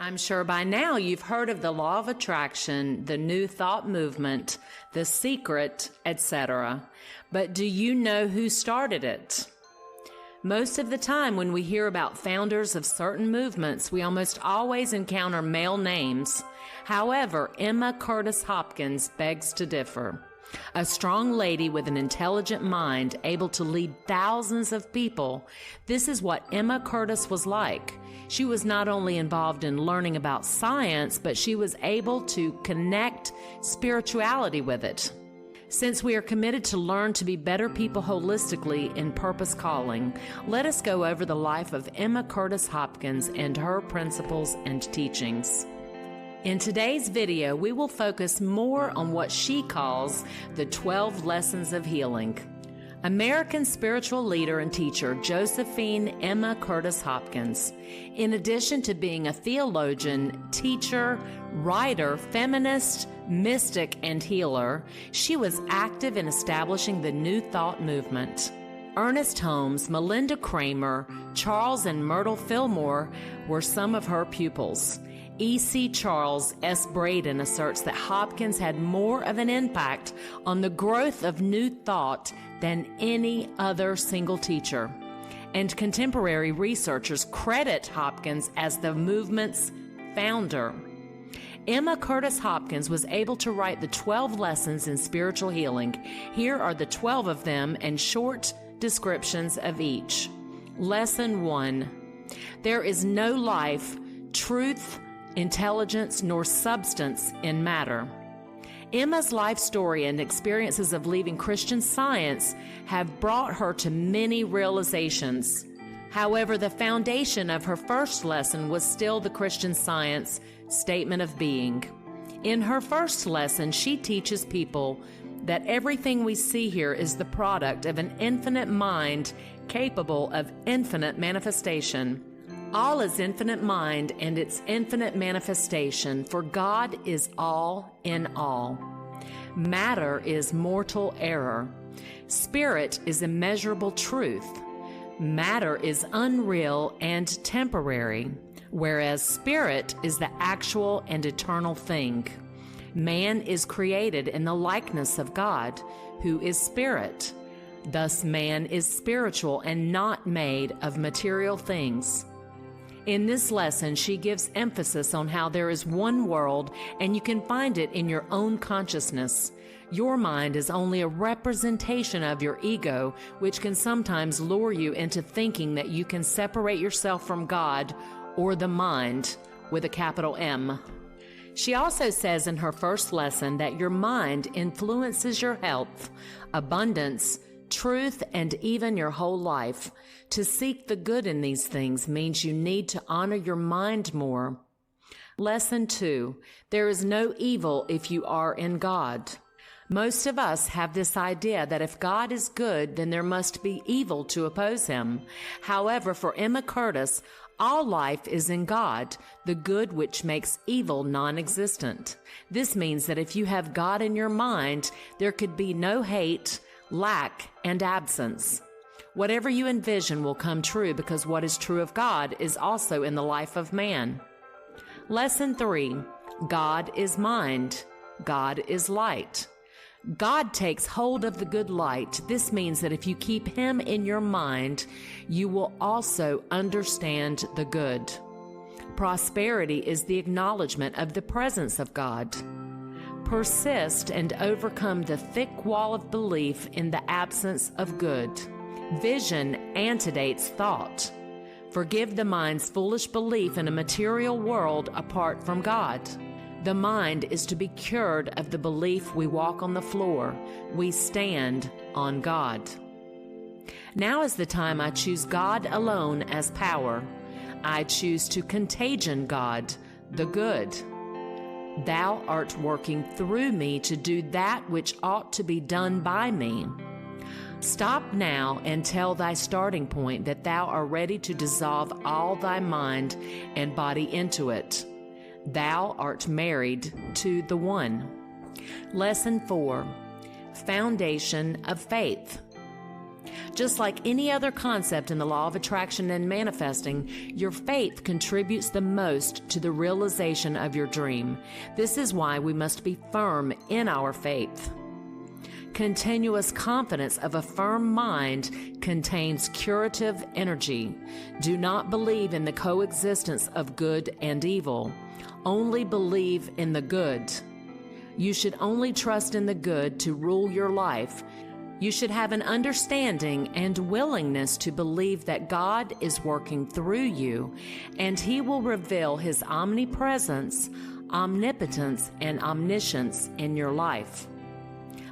I'm sure by now you've heard of the law of attraction, the new thought movement, the secret, etc. But do you know who started it? Most of the time when we hear about founders of certain movements, we almost always encounter male names. However, Emma Curtis Hopkins begs to differ. A strong lady with an intelligent mind, able to lead thousands of people. This is what Emma Curtis was like. She was not only involved in learning about science, but she was able to connect spirituality with it. Since we are committed to learn to be better people holistically in purpose calling, let us go over the life of Emma Curtis Hopkins and her principles and teachings. In today's video, we will focus more on what she calls the 12 lessons of healing. American spiritual leader and teacher Josephine Emma Curtis Hopkins, in addition to being a theologian, teacher, writer, feminist, mystic, and healer, she was active in establishing the New Thought movement. Ernest Holmes, Melinda Kramer, Charles and Myrtle Fillmore were some of her pupils. E.C. Charles S. Braden asserts that Hopkins had more of an impact on the growth of New Thought than any other single teacher. And contemporary researchers credit Hopkins as the movement's founder. Emma Curtis Hopkins was able to write the 12 lessons in spiritual healing. Here are the 12 of them and short descriptions of each. Lesson 1. There is no life, truth, intelligence, nor substance in matter. Emma's life story and experiences of leaving Christian Science have brought her to many realizations. However, the foundation of her first lesson was still the Christian Science statement of being. In her first lesson, she teaches people that everything we see here is the product of an infinite mind capable of infinite manifestation. All is infinite mind and its infinite manifestation, for God is all in all. Matter is mortal error. Spirit is immeasurable truth. Matter is unreal and temporary, whereas spirit is the actual and eternal thing. Man is created in the likeness of God, who is spirit. Thus man is spiritual and not made of material things. In this lesson, she gives emphasis on how there is one world and you can find it in your own consciousness. Your mind is only a representation of your ego, which can sometimes lure you into thinking that you can separate yourself from God or the mind with a capital M. She also says in her first lesson that your mind influences your health, abundance, truth, and even your whole life. To seek the good in these things means you need to honor your mind more. Lesson 2. There is no evil if you are in God. Most of us have this idea that if God is good, then there must be evil to oppose him. However, for Emma Curtis, all life is in God, the good which makes evil non-existent. This means that if you have God in your mind, there could be no hate, lack, and absence. Whatever you envision will come true because what is true of God is also in the life of man. Lesson 3. God is mind. God is light. God takes hold of the good light. This means that if you keep him in your mind, you will also understand the good. Prosperity is the acknowledgement of the presence of God. Persist and overcome the thick wall of belief in the absence of good. Vision antedates thought. Forgive the mind's foolish belief in a material world apart from God. The mind is to be cured of the belief we walk on the floor. We stand on God. Now is the time I choose God alone as power. I choose to contagion God, the good. Thou art working through me to do that which ought to be done by me. Stop now and tell thy starting point that thou art ready to dissolve all thy mind and body into it. Thou art married to the One. Lesson 4. Foundation of faith. Just like any other concept in the law of attraction and manifesting, your faith contributes the most to the realization of your dream. This is why we must be firm in our faith. Continuous confidence of a firm mind contains curative energy. Do not believe in the coexistence of good and evil. Only believe in the good. You should only trust in the good to rule your life. You should have an understanding and willingness to believe that God is working through you, and He will reveal His omnipresence, omnipotence, and omniscience in your life.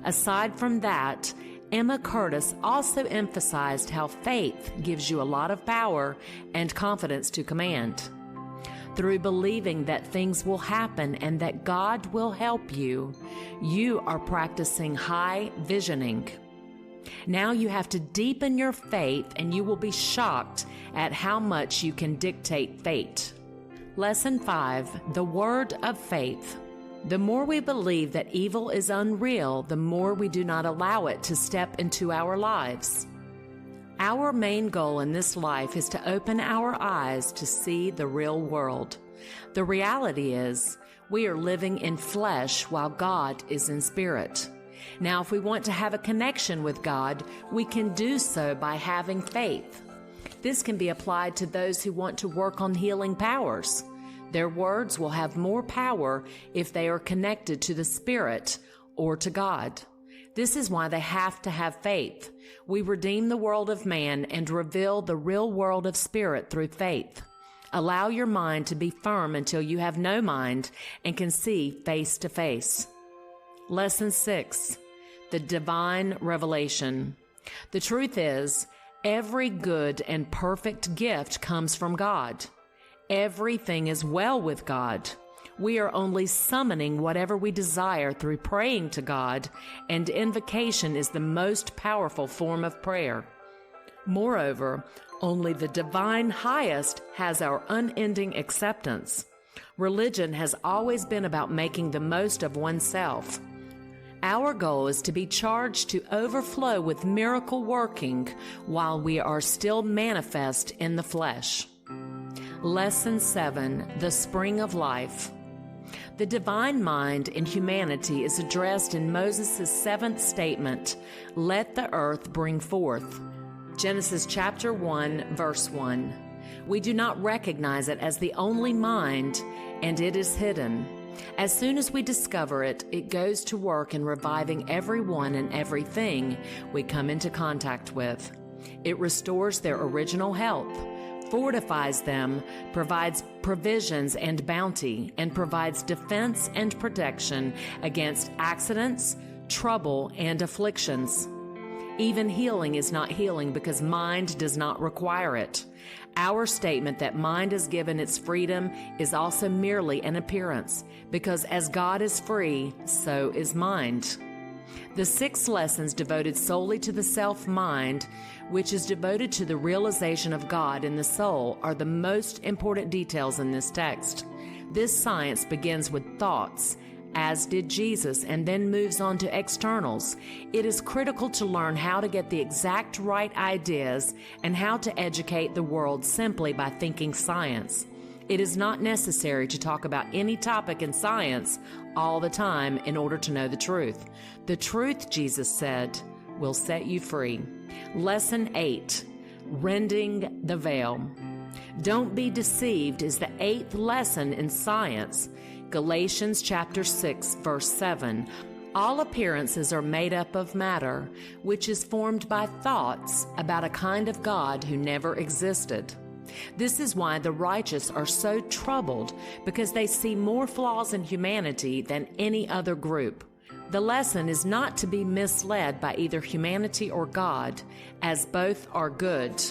Aside from that, Emma Curtis also emphasized how faith gives you a lot of power and confidence to command. Through believing that things will happen and that God will help you, you are practicing high visioning. Now you have to deepen your faith, and you will be shocked at how much you can dictate fate. Lesson 5, the word of faith. The more we believe that evil is unreal, the more we do not allow it to step into our lives. Our main goal in this life is to open our eyes to see the real world. The reality is, we are living in flesh while God is in spirit. Now, if we want to have a connection with God, we can do so by having faith. This can be applied to those who want to work on healing powers. Their words will have more power if they are connected to the Spirit or to God. This is why they have to have faith. We redeem the world of man and reveal the real world of spirit through faith. Allow your mind to be firm until you have no mind and can see face to face. Lesson 6, the divine revelation. The truth is, every good and perfect gift comes from God. Everything is well with God. We are only summoning whatever we desire through praying to God, and invocation is the most powerful form of prayer. Moreover, only the divine highest has our unending acceptance. Religion has always been about making the most of oneself. Our goal is to be charged to overflow with miracle working while we are still manifest in the flesh. Lesson 7, the spring of life. The divine mind in humanity is addressed in Moses' 7th statement, "Let the earth bring forth." Genesis chapter 1, verse 1. We do not recognize it as the only mind, and it is hidden. As soon as we discover it, it goes to work in reviving everyone and everything we come into contact with. It restores their original health, fortifies them, provides provisions and bounty, and provides defense and protection against accidents, trouble, and afflictions. Even healing is not healing because mind does not require it. Our statement that mind is given its freedom is also merely an appearance, because as God is free, so is mind. The 6 lessons devoted solely to the self-mind, which is devoted to the realization of God in the soul, are the most important details in this text. This science begins with thoughts, as did Jesus, and then moves on to externals. It is critical to learn how to get the exact right ideas and how to educate the world simply by thinking science. It is not necessary to talk about any topic in science all the time in order to know the truth. The truth, Jesus said, will set you free. Lesson 8, rending the veil. Don't be deceived is the 8th lesson in science. Galatians chapter 6, verse 7. All appearances are made up of matter, which is formed by thoughts about a kind of God who never existed. This is why the righteous are so troubled, because they see more flaws in humanity than any other group. The lesson is not to be misled by either humanity or God, as both are good.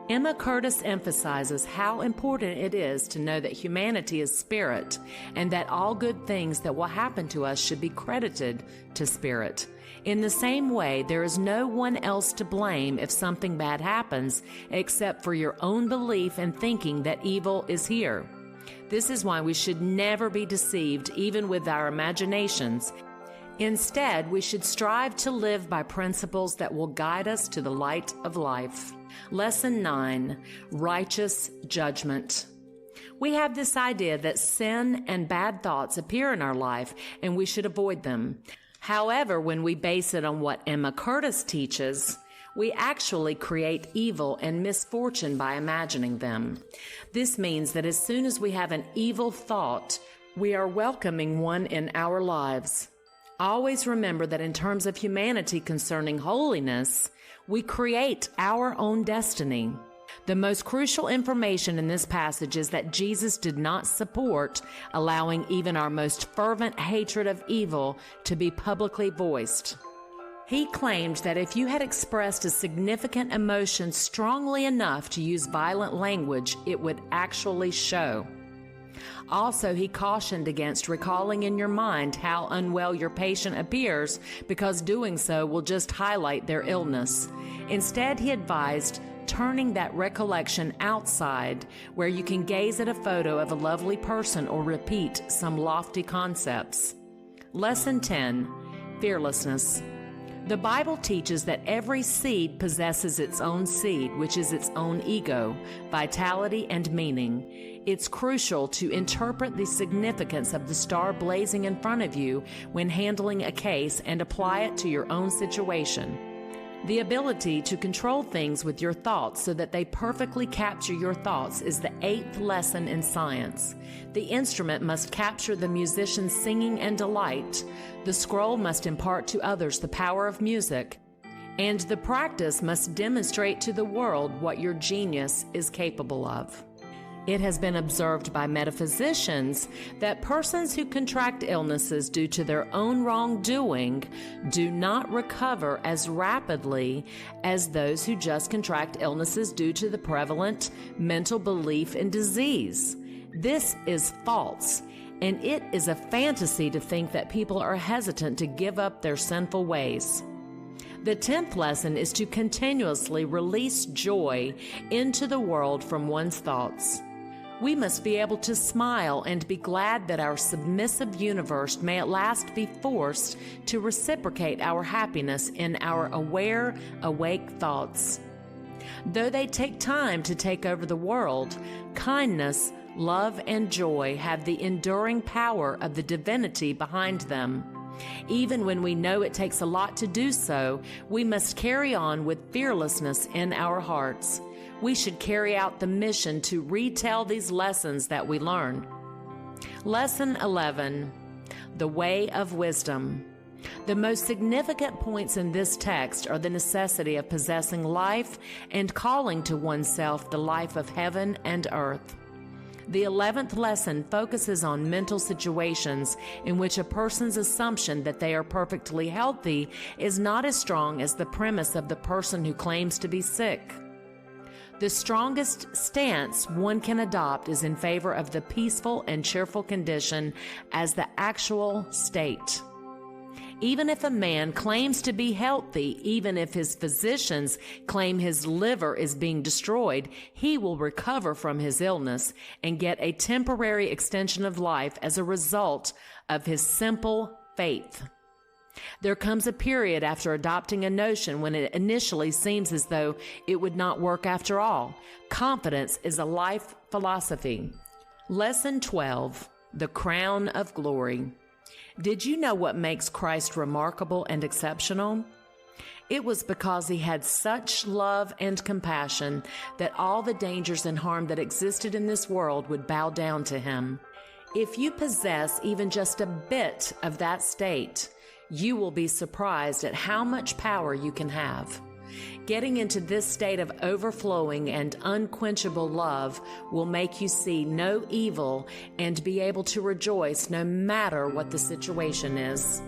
Emma Curtis emphasizes how important it is to know that humanity is spirit, and that all good things that will happen to us should be credited to spirit. In the same way, there is no one else to blame if something bad happens, except for your own belief and thinking that evil is here. This is why we should never be deceived, even with our imaginations. Instead, we should strive to live by principles that will guide us to the light of life. Lesson 9, Righteous Judgment. We have this idea that sin and bad thoughts appear in our life and we should avoid them. However, when we base it on what Emma Curtis teaches, we actually create evil and misfortune by imagining them. This means that as soon as we have an evil thought, we are welcoming one in our lives. Always remember that in terms of humanity concerning holiness, we create our own destiny. The most crucial information in this passage is that Jesus did not support allowing even our most fervent hatred of evil to be publicly voiced. He claimed that if you had expressed a significant emotion strongly enough to use violent language, it would actually show. Also, he cautioned against recalling in your mind how unwell your patient appears, because doing so will just highlight their illness. Instead, he advised turning that recollection outside, where you can gaze at a photo of a lovely person or repeat some lofty concepts. Lesson 10, Fearlessness. The Bible teaches that every seed possesses its own seed, which is its own ego, vitality, and meaning. It's crucial to interpret the significance of the star blazing in front of you when handling a case and apply it to your own situation. The ability to control things with your thoughts so that they perfectly capture your thoughts is the 8th lesson in science. The instrument must capture the musician's singing and delight. The scroll must impart to others the power of music. And the practice must demonstrate to the world what your genius is capable of. It has been observed by metaphysicians that persons who contract illnesses due to their own wrongdoing do not recover as rapidly as those who just contract illnesses due to the prevalent mental belief in disease. This is false, and it is a fantasy to think that people are hesitant to give up their sinful ways. The 10th lesson is to continuously release joy into the world from one's thoughts. We must be able to smile and be glad that our submissive universe may at last be forced to reciprocate our happiness in our aware, awake thoughts. Though they take time to take over the world, kindness, love, and joy have the enduring power of the divinity behind them. Even when we know it takes a lot to do so, we must carry on with fearlessness in our hearts. We should carry out the mission to retell these lessons that we learn. Lesson 11, The Way of Wisdom. The most significant points in this text are the necessity of possessing life and calling to oneself the life of heaven and earth. The 11th lesson focuses on mental situations in which a person's assumption that they are perfectly healthy is not as strong as the premise of the person who claims to be sick. The strongest stance one can adopt is in favor of the peaceful and cheerful condition as the actual state. Even if a man claims to be healthy, even if his physicians claim his liver is being destroyed, he will recover from his illness and get a temporary extension of life as a result of his simple faith. There comes a period after adopting a notion when it initially seems as though it would not work after all. Confidence is a life philosophy. Lesson 12, The Crown of Glory. Did you know what makes Christ remarkable and exceptional? It was because he had such love and compassion that all the dangers and harm that existed in this world would bow down to him. If you possess even just a bit of that state, you will be surprised at how much power you can have. Getting into this state of overflowing and unquenchable love will make you see no evil and be able to rejoice no matter what the situation is.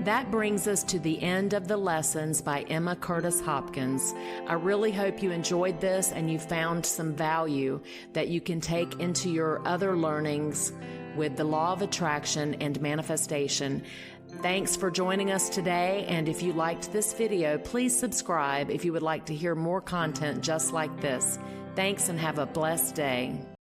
That brings us to the end of the lessons by Emma Curtis Hopkins. I really hope you enjoyed this and you found some value that you can take into your other learnings with the law of attraction and manifestation. Thanks for joining us today, and if you liked this video, please subscribe if you would like to hear more content just like this. Thanks and have a blessed day.